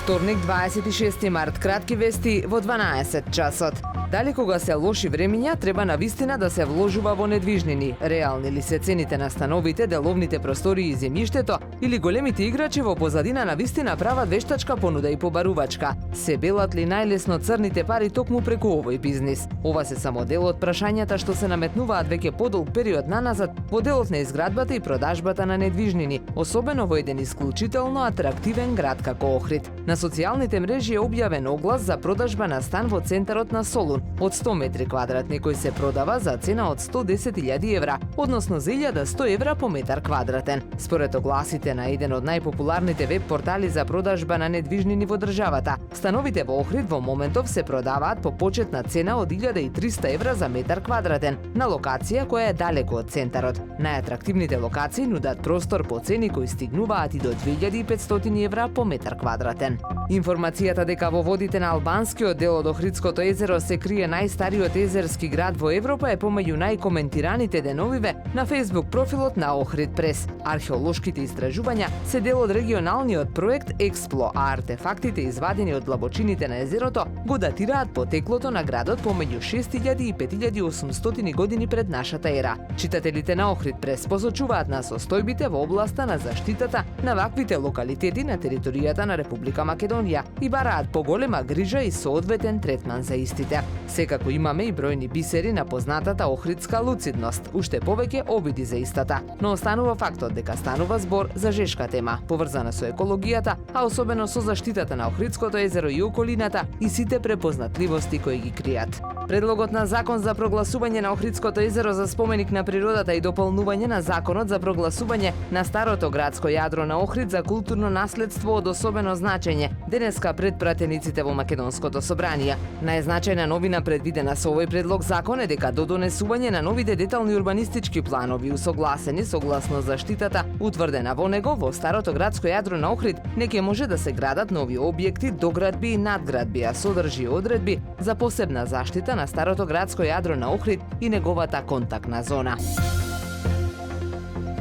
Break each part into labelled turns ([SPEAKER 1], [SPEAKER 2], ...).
[SPEAKER 1] Вторник, 26 март, кратки вести во 12 часот. Дали кога се лоши времиња, треба навистина да се вложува во недвижнини. Реални ли се цените на становите, деловните простории и земјиштето, или големите играчи во позадина навистина прават вештачка понуда и побарувачка? Се белат ли најлесно црните пари токму преку овој бизнис? Ова се само дел од прашањата што се наметнуваат веќе подолг период наназад во делот на изградбата и продажбата на недвижнини, особено во еден исклучително атрактивен град како Охрид. На социјалните мрежи е објавен оглас за продажба на стан во центарот на Солун од 100 метри квадратни, кој се продава за цена од 110.000 евра, односно за 1100 евра по метар квадратен. Според огласите на еден од најпопуларните веб портали за продажба на недвижнини во државата, становите во Охрид во моментов се продаваат по почетна цена од 1300 евра за метар квадратен, на локација која е далеку од центарот. Најатрактивните локации нудат простор по цени кои стигнуваат и до 2500 евра по метар квадратен. Информацијата дека во водите на албанскиот дел од Охридското езеро се крие најстариот езерски град во Европа е помеѓу најкоментираните деновиве на Facebook профилот на Охрид Прес. Археолошките истражувања се дел од регионалниот проект Експло, а артефактите извадени од длабочините на езерото го датираат потеклото на градот помеѓу 6000 и 5800 години пред нашата ера. Читателите на Охрид Прес посочуваат на состојбите во областа на заштитата на ваквите локалитети на територијата на Република Македонија и бараат поголема грижа и соодветен третман за истите. Секако имаме и бројни бисери на познатата охридска луцидност, уште повеќе обиди за истата. Но останува фактот дека станува збор за жешка тема, поврзана со екологијата, а особено со заштитата на Охридското езеро и околината и сите препознатливости кои ги кријат. Предлогот на закон за прогласување на Охридското езеро за споменик на природата и дополнување на законот за прогласување на старото градско јадро на Охрид за културно наследство од особено значење, денеска пред пратениците во Македонското собрание. Најзначајна новина предвидена со овој предлог закон е дека до донесување на новите детални урбанистички планови усогласени согласно заштитата утврдена во него во старото градско јадро на Охрид, не ќе може да се градат нови објекти, доградби и надградби, а содржи одредби за посебна заштита на старото градско јадро на Охрид и неговата контактна зона.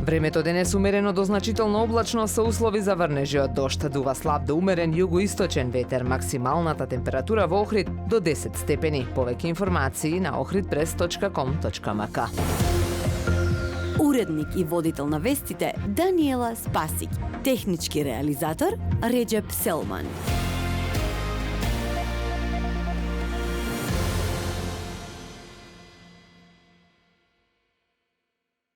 [SPEAKER 1] Времето денес умерено до значително облачно со услови за врнежи од дожд. Дува слаб до умерен југоисточен ветер. Максималната температура во Охрид до 10 степени. Повеќе информации на ohridpress.com.mk.
[SPEAKER 2] Уредник и водител на вестите Даниела Спасик. Технички реализатор Реджеп Селман.